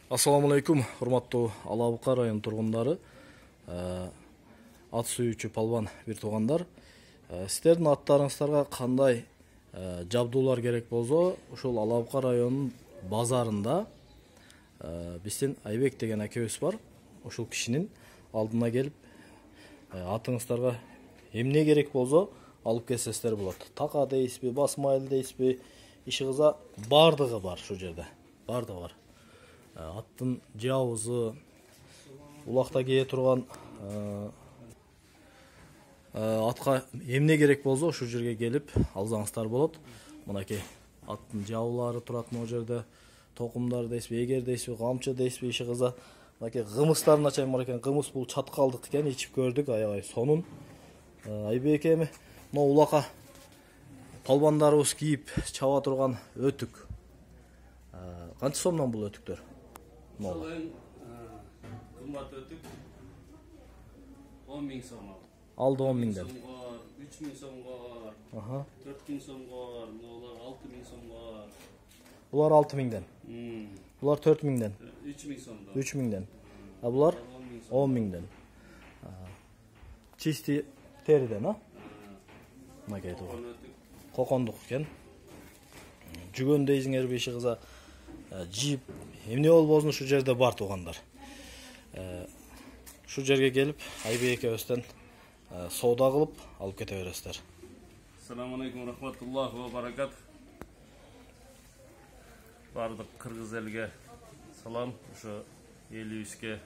Assalamu алейкум, урматтуу Ала Бука району тургундары, ат сүйүүчү палбан бир туугандар. Сиздердин аттарыңыздарга кандай жабдуулар керек болсо, ушул Ала Бука районунун базарында биздин Айбек деген акебиз бар. Ушул кишинин алдына келип атыңыздарга эмне керек болсо алып келсеңиздер болот. Така дейсизби, басмайыл дейсизби, ишигиза бардыгы бар ушул жерде. Бардыгы бар. Аттын жабызы, улакта кие турган атка эмне керек болсо ушул жерге келип алсаңыздар болот. Мынакей аттын жабылары турат могу жерде. Токумдар дейсизби, эгер дейсизби, камчы дейсизби, ишигиза мынакей кымыстарын ачайын бар экен. Кымыз бул чаткалдык экен, ичип көрдүк аябай. Сонун Айбек эми мына улака палбандарыбыз кийип чаба турган өтүк. Канча сомдон бул өтүктөр? Кымбат өтүк 10 000 сом. Алды 10 000ден. 3 000 сомго бар. 4 000 сомго бар. Булар 6 000 сомго бар. Булар 6 000ден. Булар 4 000ден. 3 000 сомдон. 3 000ден. А булар 10 000ден. Чисти териден, а? Мынакей туган. Кокондук экен. Жүгөн дейсиңерби ишигиза жип эмне болбосун ушул жерде бар туугандар. Ушул жерге келип Айбек экебизден соода кылып алып кете бересиздер. Ассаламу алейкум рахматуллахи ва баракат. Бардык кыргыз элге салам. Ошо элибизге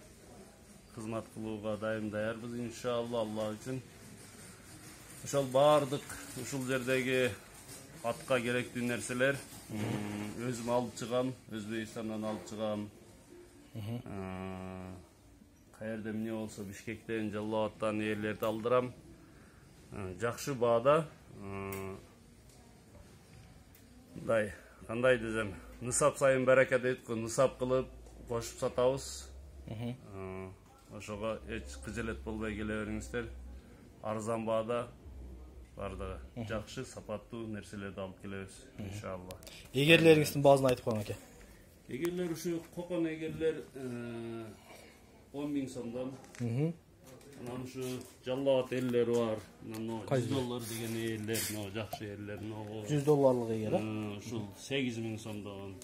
кызмат кылууга дайымдарбыз иншалла Аллах үчүн. Ошол бардык ушул жердеги атка керектүү нерселер өзүм алып чыгам, Өзбекстандан алып чыгам. Каерде эмне болсо Бишкектен, Жалал Абадтан ээлерди алдырам. Жакшы баада. Мындай, кандай десем, нысап сайын барака дейт го, нысап кылып кошуп сатабыз. Ошого эч кыжелет болбой келе бериңиздер. Арзан баада бардыгы жакшы, сапаттуу нерселерди алып келебиз иншалла. Эгерлериңиздин баазын айтып коюң аке. Эгерлер ушу кокон эгерлер 10 000 сомдон. Анан ушу Жалал Абад элleri бар. $100 деген элler, жакшы элler. $100 эгер, а? Ушул 8 000 сомдон.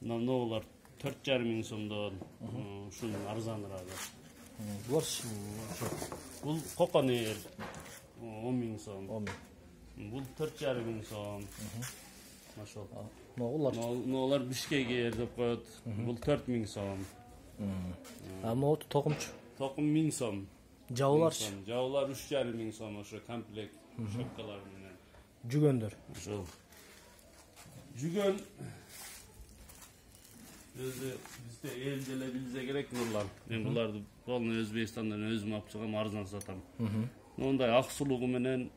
Анан булар 4,5 000 сомдон. Ушул арзаныраак. Бул кокон эл 10 000 сом. Бул 4,5 000 сом. Машал. Нолар Бишкекке деп коет. Бул 4 000 сом. Могу токумчу? Токум 1000 сом. Жабыларчы? Жабылар 3,5 000 сом ошо комплект шапкалар менен. Жүгөндөр? Ошол. Жүгөн өзү бизде эл деле билсе керек булар. Мен буларды полный Өзбекстандан өзүм алып чыгам, арзан сатам. Мындай ак сулугу менен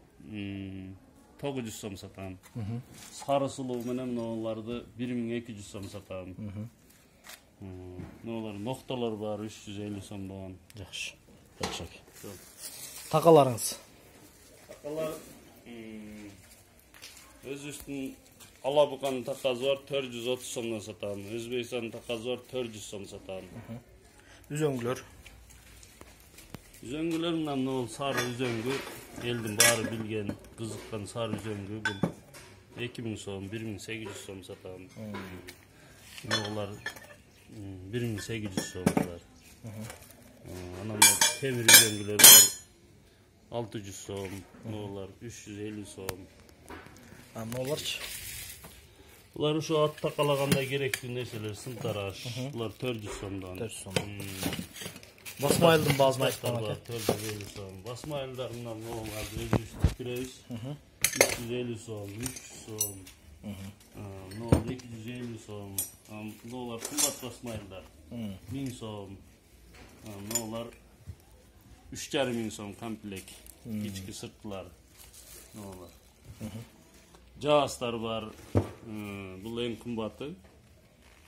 900 сом сатам. Сары сулугу менен буларды 1200 сом сатам. Нолар ноктолор бар 350 сомдон. Жакшы. Жакшы. Такаларыңыз? Такалар өзүбүздүн Ала Буканын такасы бар 430 сомдон сатам. Өзбекстандын такасы бар 400 сом сатам. Үзөңгүлөр? Үзөңгүлөр мына сары үзөңгү, элдин баары билген, кызыккан сары үзөңгү бул 2000 сом, 1800 сом сатам. Булар 1800 сом бар. Анан темир үзөңгүлөр бар 600 сом, булар 350 сом. Буларчы? Булар ошо атта калагандай керектүү нерселер, сымтараш. Булар 400 сомдон. 400 сом. Басмайылдын баазын айтып коюң аке. 450 сом. Басмайылдар мындан буларды өзүбүз тикиребиз. 350 сом, 300 сом. 250 сом. Булар кымбат басмайылдар. 1000 сом. Булар 3,5 000 сом комплект. Ички сырткылар. Булар. Жаастар бар. Бул эң кымбаты.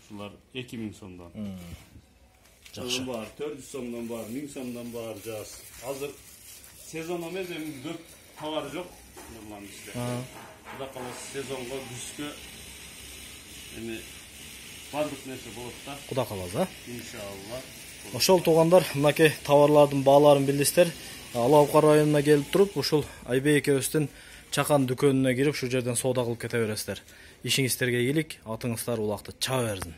Ушулар 2000 сомдон. Жакшы. Бар 400 сомдон бар, 1000 сомдон бар жаас. Азыр сезон эмес, эми көп товар жок нормалдуу бизде. Кудай кааласа сезонго күзгө эми бардык нерсе болот да. Кудай кааласа. Иншалла. Ошол туугандар, мынакей товарлардын бааларын билдиңиздер. Алабука районуна келип туруп, ушул Айбек экөөбүздүн чакан дүкөнүнө кирип, ушул жерден соода кылып кете бересиздер. Ишиңиздерге ийгилик, атыңыздар улакты чаба берсин.